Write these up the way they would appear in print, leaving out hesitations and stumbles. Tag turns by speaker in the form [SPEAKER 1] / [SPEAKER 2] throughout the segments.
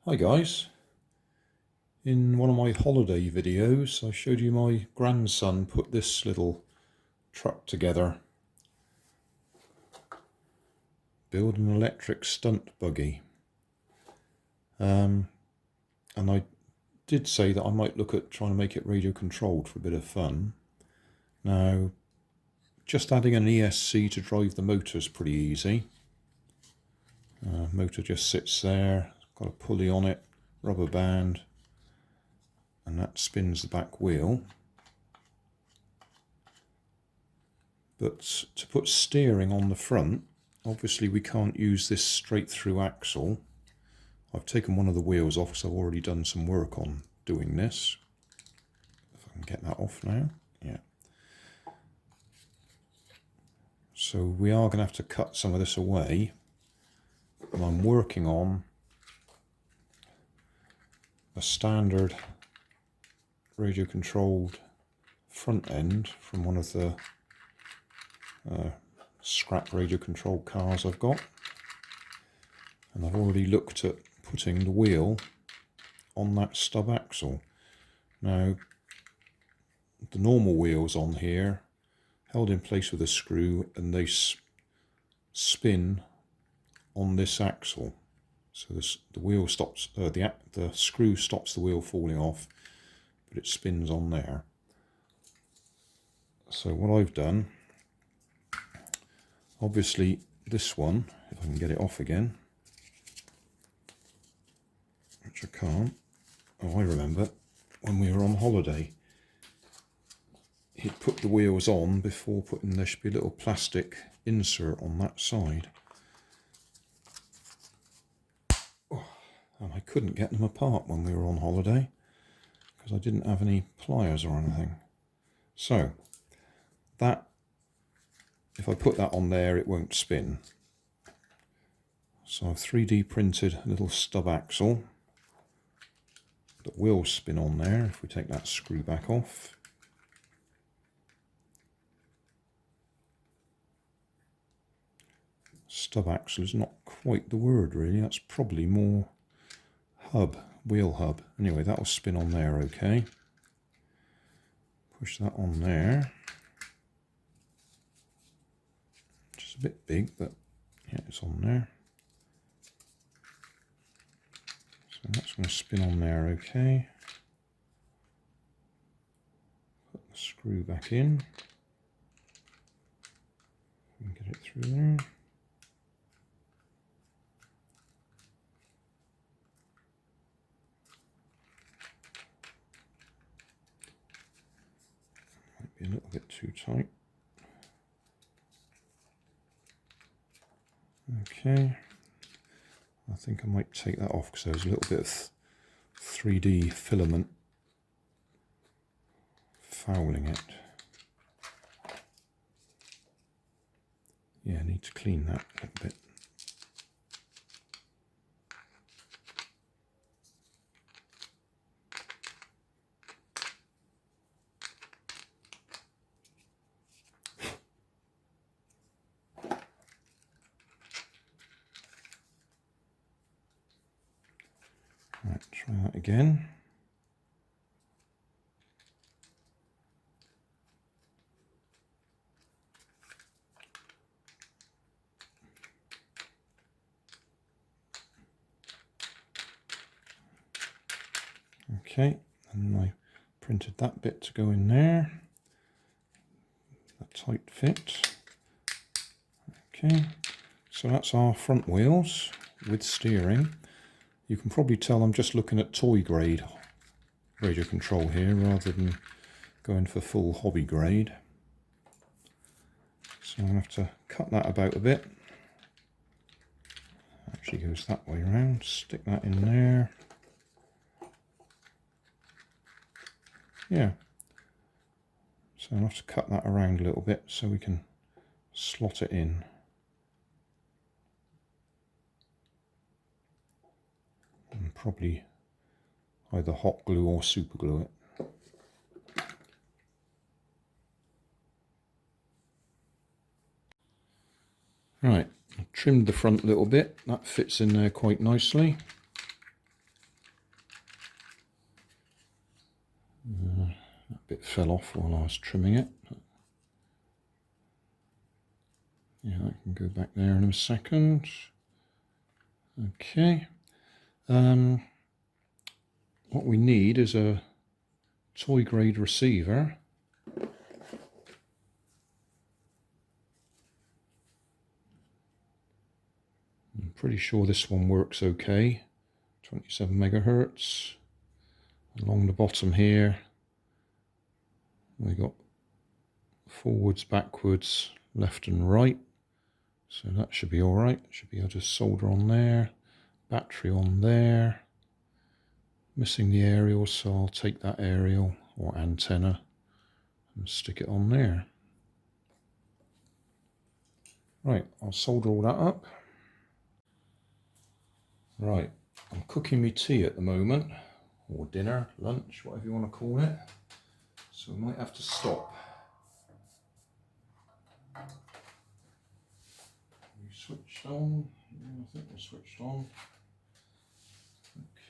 [SPEAKER 1] Hi guys, in one of my holiday videos I showed you my grandson put this little truck together, build an electric stunt buggy, and I did say that I might look at trying to make it radio controlled for a bit of fun. Now just adding an ESC to drive the motor is pretty easy. Motor just sits there, got a pulley on it, rubber band, and that spins the back wheel. But to put steering on the front, obviously we can't use this straight through axle. I've taken one of the wheels off because I've already done some work on doing this. If I can get that off now, yeah. So we are going to have to cut some of this away. And I'm working on a standard radio controlled front end from one of the scrap radio controlled cars I've got, and I've already looked at putting the wheel on that stub axle. Now the normal wheels on here held in place with a screw, and they spin on this axle, so the wheel stops, the screw stops the wheel falling off, but it spins on there. So what I've done, obviously this one, if I can get it off again, which I can't. Oh, I remember when we were on holiday, he'd put the wheels on before putting, there should be a little plastic insert on that side. And I couldn't get them apart when we were on holiday because I didn't have any pliers or anything. So that, if I put that on there, it won't spin. So I've 3D printed a little stub axle that will spin on there if we take that screw back off. Stub axle is not quite the word really, that's probably more hub, wheel hub. Anyway, that will spin on there, okay. Push that on there. Just a bit big, but yeah, it's on there. So that's going to spin on there, okay. Put the screw back in. And get it through there. Might be a little bit too tight. Okay, I think I might take that off because there's a little bit of 3D filament fouling it. Yeah, I need to clean that a little bit. Right, try that again. Okay, and I printed that bit to go in there. A tight fit. Okay, so that's our front wheels with steering. You can probably tell I'm just looking at toy grade radio control here rather than going for full hobby grade. So I'm going to have to cut that about a bit. Actually goes that way around. Stick that in there. Yeah. So I'll have to cut that around a little bit so we can slot it in. And probably either hot glue or super glue it. Right, I trimmed the front a little bit, that fits in there quite nicely. bit fell off while I was trimming it. Yeah, I can go back there in a second. Okay. What we need is a toy grade receiver. I'm pretty sure this one works okay. 27 megahertz. Along the bottom here, we got forwards, backwards, left and right. So that should be all right. Should be able to solder on there. Battery on there. Missing the aerial, so I'll take that aerial or antenna and stick it on there. Right, I'll solder all that up. Right, I'm cooking my tea at the moment, or dinner, lunch, whatever you want to call it. So we might have to stop. We switched on. Yeah, I think we're switched on.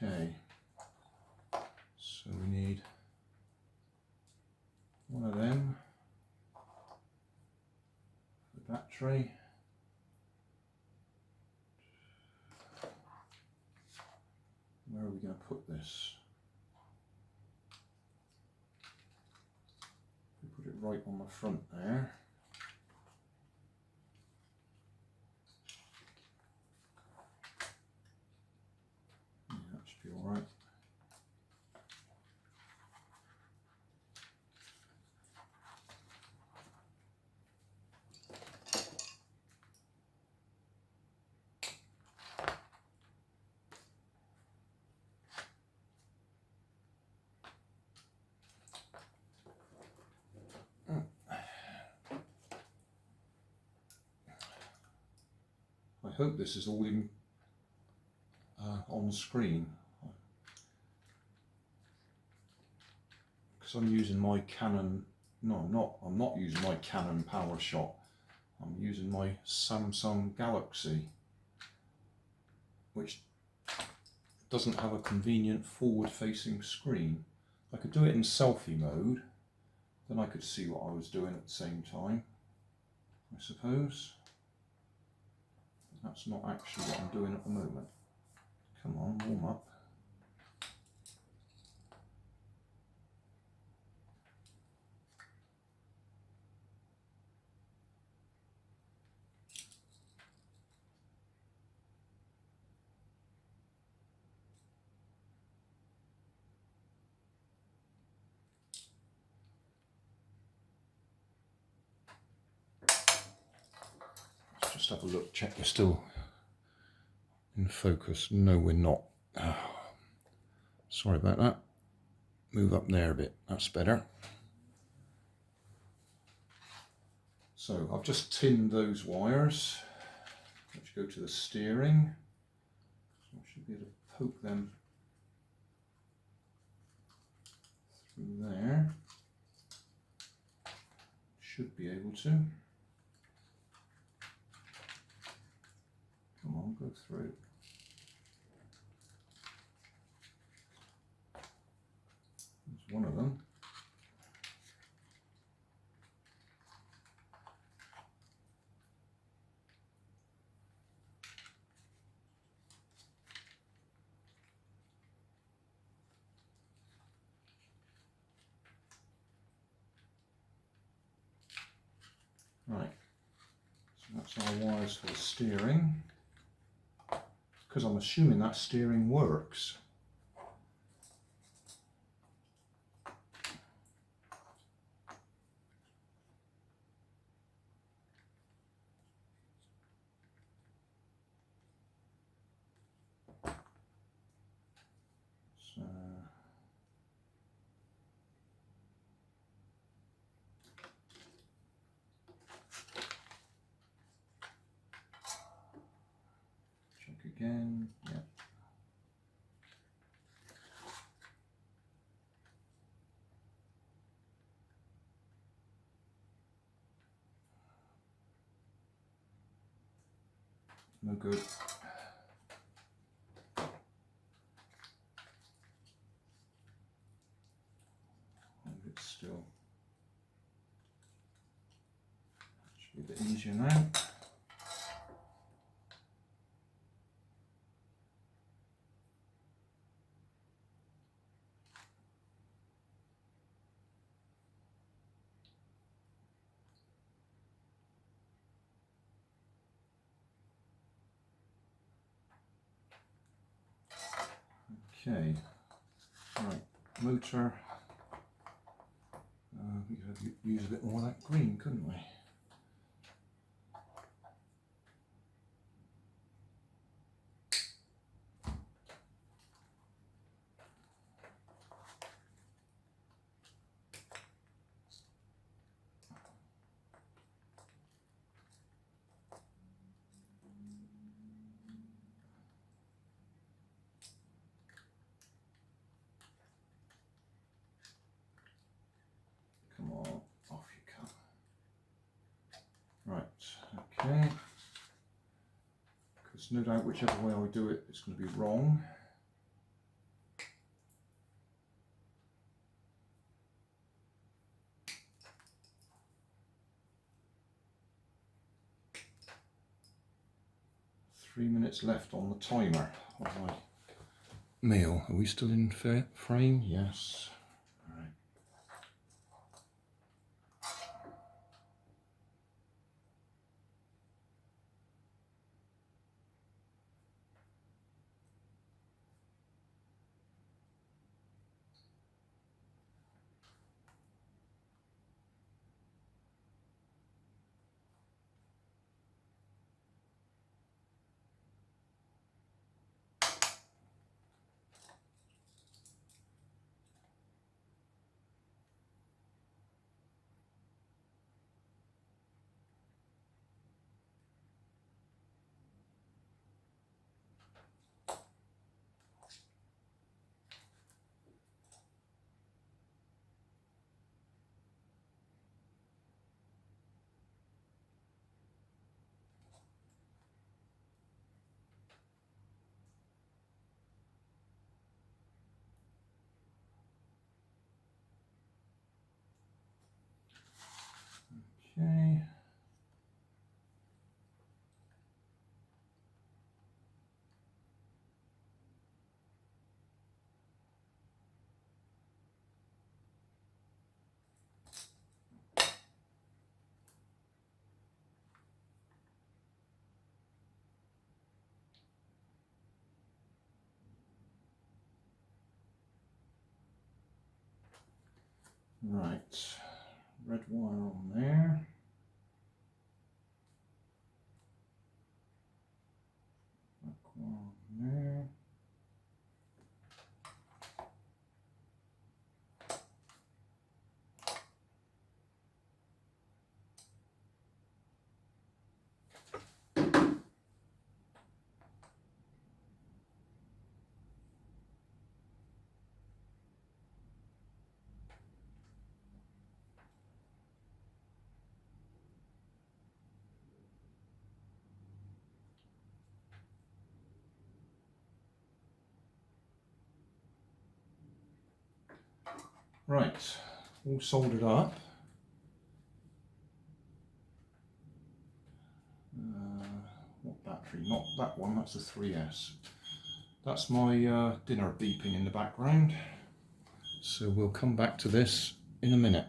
[SPEAKER 1] Okay. So we need one of them, the battery. Where are we going to put this? We put it right on the front there. Yeah, that should be all right. I hope this is all in on screen, because I'm using my Canon. No, I'm not using my Canon PowerShot. I'm using my Samsung Galaxy, which doesn't have a convenient forward-facing screen. I could do it in selfie mode, then I could see what I was doing at the same time, I suppose. That's not actually what I'm doing at the moment. Come on, warm up. Let's just have a look, check we're still in focus. No, we're not. Oh, sorry about that. Move up there a bit, that's better. So I've just tinned those wires which go to the steering. So I should be able to poke them through there. Should be able to. Come on, go through. There's one of them. Right, so that's our wires for the steering, because I'm assuming that steering works. So check again, yeah. No good. Hold it still. easier now. Okay, right, motor. We could use a bit more of that green, couldn't we? Come on, off you come. Right, okay. Because no doubt whichever way I do it, it's going to be wrong. Three minutes left on the timer of my meal. Are we still in frame? Yes. Okay. Right, red wire on there. Black wire on there. Right, all soldered up. What battery? Not that one, that's a 3S. That's my dinner beeping in the background. So we'll come back to this in a minute.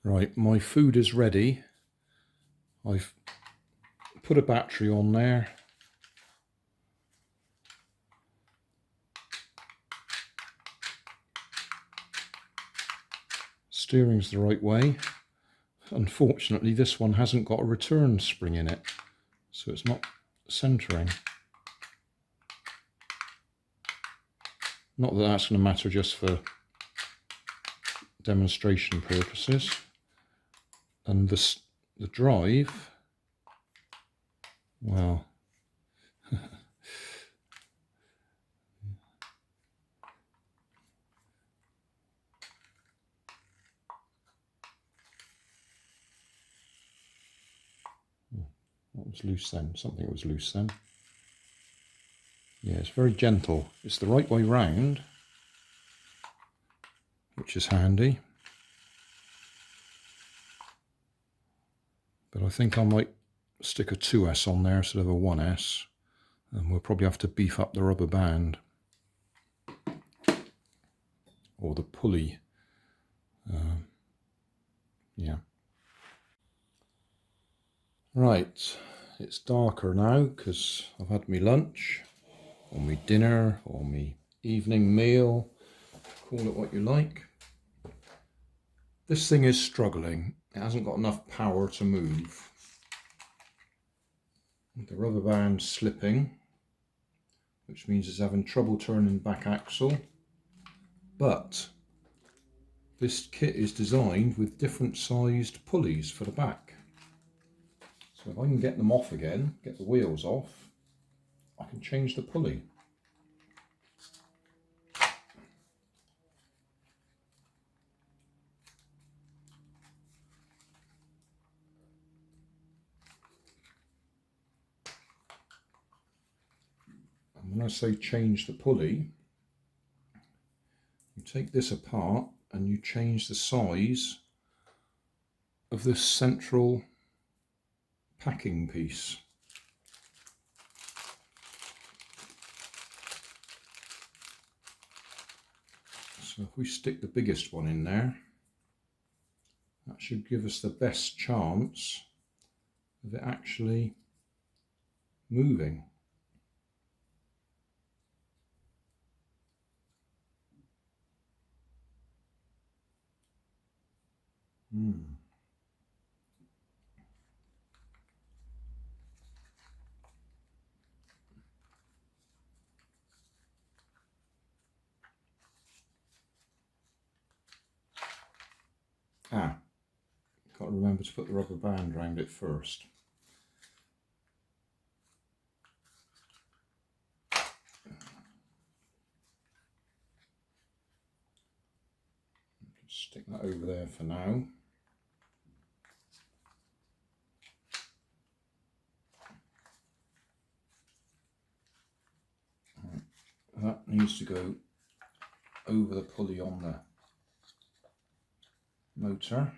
[SPEAKER 1] Right, my food is ready. I've put a battery on there. Steering's the right way. Unfortunately, this one hasn't got a return spring in it, so it's not centering. Not that that's going to matter just for demonstration purposes. And the drive, well, what was loose then? Something was loose then. Yeah, it's very gentle. It's the right way round, which is handy. But I think I might stick a 2S on there instead of a 1S. And we'll probably have to beef up the rubber band. Or the pulley. Yeah. Right, it's darker now because I've had my lunch, or my dinner, or my evening meal, call it what you like. This thing is struggling. It hasn't got enough power to move. The rubber band's slipping, which means it's having trouble turning back axle. But this kit is designed with different sized pulleys for the back. So if I can get them off again, get the wheels off, I can change the pulley. And when I say change the pulley, you take this apart and you change the size of this central packing piece. So if we stick the biggest one in there, that should give us the best chance of it actually moving. Got to remember to put the rubber band around it first. Just stick that over there for now. That needs to go over the pulley on the motor.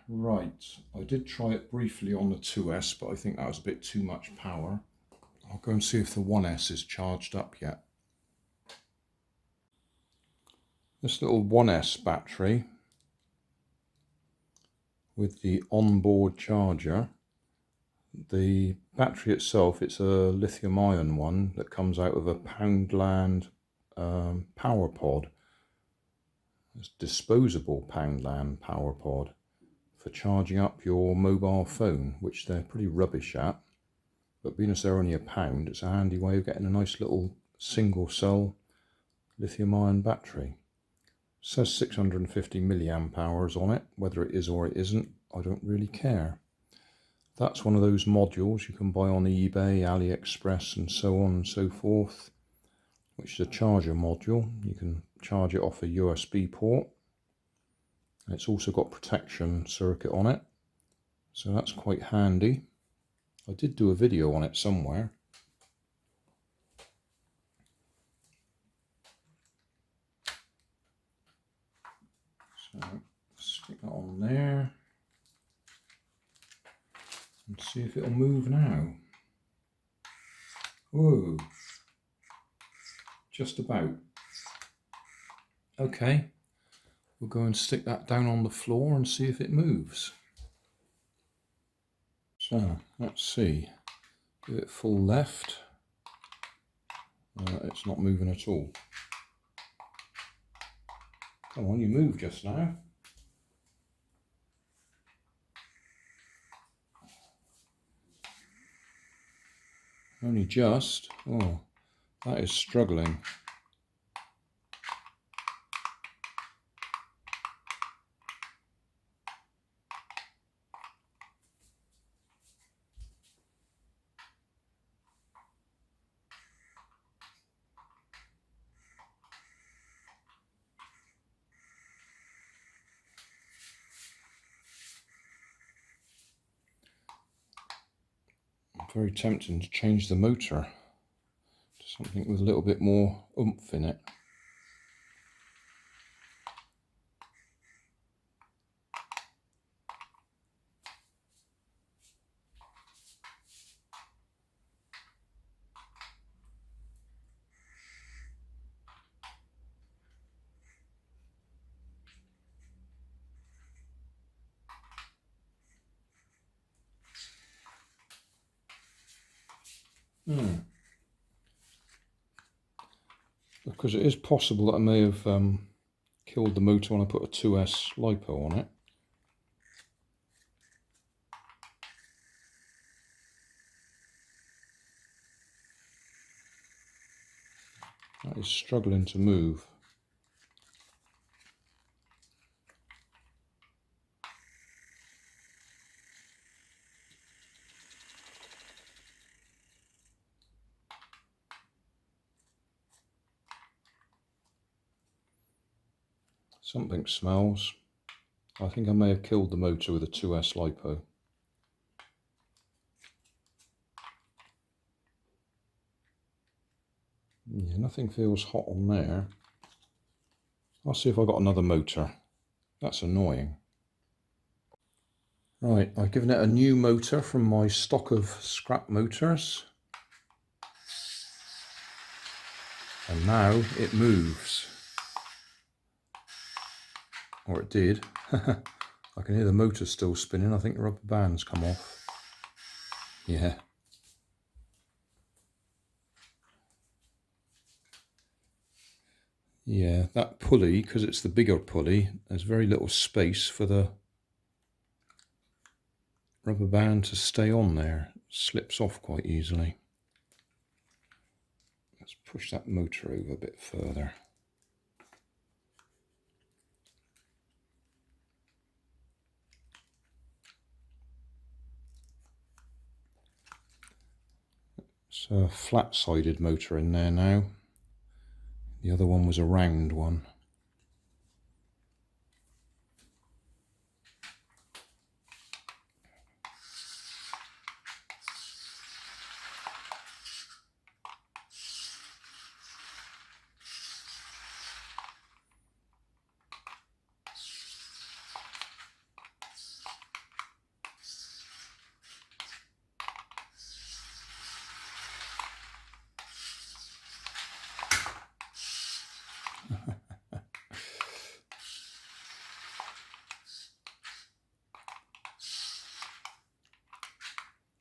[SPEAKER 1] Right, I did try it briefly on the 2S, but I think that was a bit too much power. I'll go and see if the 1S is charged up yet. This little 1S battery with the onboard charger, the battery itself, it's a lithium ion one that comes out of a Poundland power pod. It's disposable Poundland power pod for charging up your mobile phone, which they're pretty rubbish at. But being as they're only £1, it's a handy way of getting a nice little single cell lithium ion battery. It says 650 milliamp hours on it. Whether it is or it isn't, I don't really care. That's one of those modules you can buy on eBay, AliExpress and so on and so forth, which is a charger module. You can charge it off a USB port. It's also got protection circuit on it, so that's quite handy. I did do a video on it somewhere. So stick that on there and see if it'll move now. Whoa, just about. Okay, we'll go and stick that down on the floor and see if it moves. So let's see, give it full left. It's not moving at all. Come on, you moved just now. Only just. Oh, that is struggling. very tempting to change the motor to something with a little bit more oomph in it. Because it is possible that I may have killed the motor when I put a 2S LiPo on it. That is struggling to move. Something smells. I think I may have killed the motor with a 2S LiPo. Yeah, nothing feels hot on there. I'll see if I've got another motor. That's annoying. Right, I've given it a new motor from my stock of scrap motors. And now it moves. Or it did. I can hear the motor still spinning. I think the rubber band's come off. Yeah. Yeah, that pulley, because it's the bigger pulley, there's very little space for the rubber band to stay on there. It slips off quite easily. Let's push that motor over a bit further. It's a flat-sided motor in there now. The other one was a round one.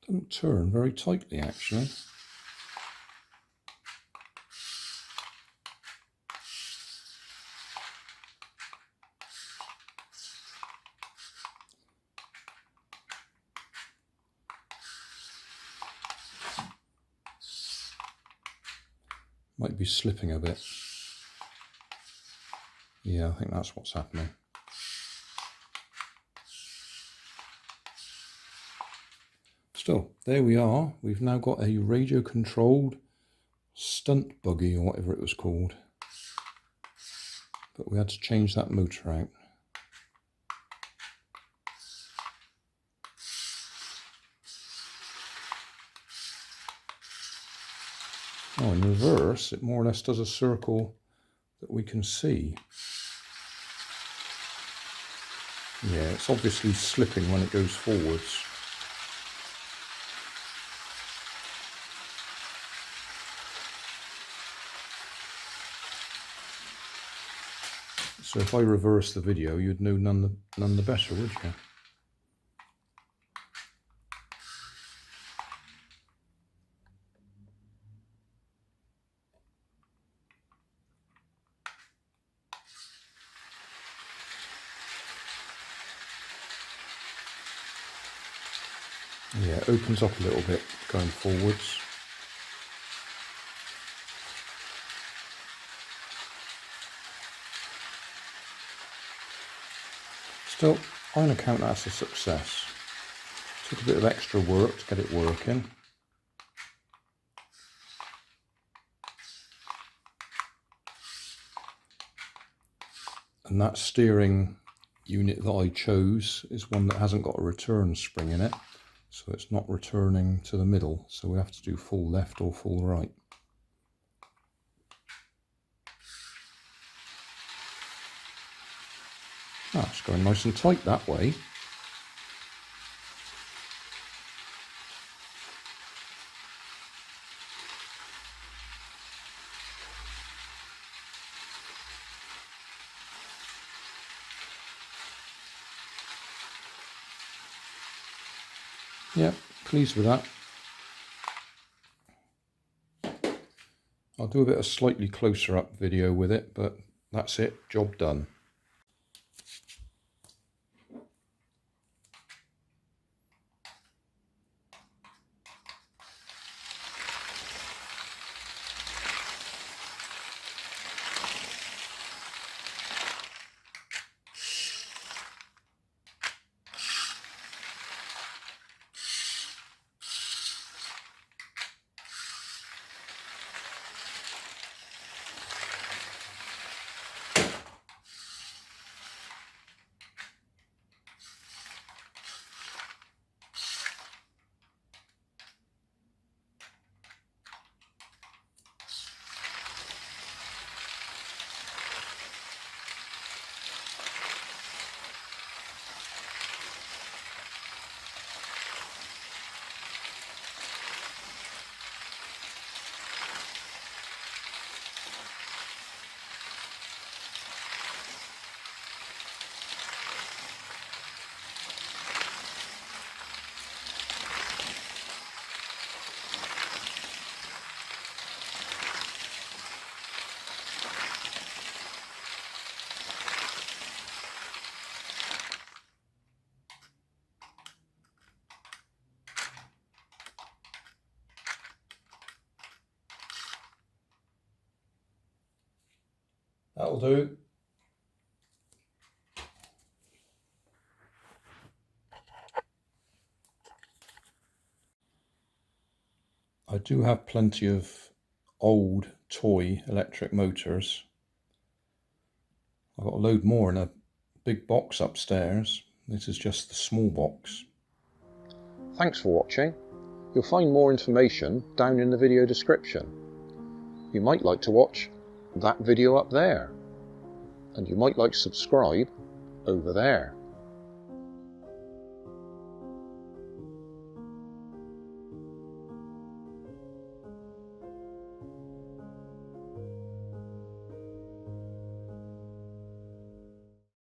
[SPEAKER 1] Doesn't turn very tightly, actually. Might be slipping a bit. Yeah, I think that's what's happening. Still, there we are. We've now got a radio-controlled Stunt Buggy, or whatever it was called. But we had to change that motor out. Oh, in reverse, it more or less does a circle that we can see. Yeah, it's obviously slipping when it goes forwards. So if I reverse the video, you'd know none the better, would you? Yeah, it opens up a little bit going forwards. Still, I'm going to count that as a success. Took a bit of extra work to get it working. And that steering unit that I chose is one that hasn't got a return spring in it. so it's not returning to the middle, so we have to do full left or full right. It's going nice and tight that way. Yep, pleased with that. I'll do a bit of slightly closer up video with it, but that's it, job done. That'll do. I do have plenty of old toy electric motors. I've got a load more in a big box upstairs. This is just the small box. Thanks for watching. You'll find more information down in the video description. You might like to watch that video up there, and you might like to subscribe over there.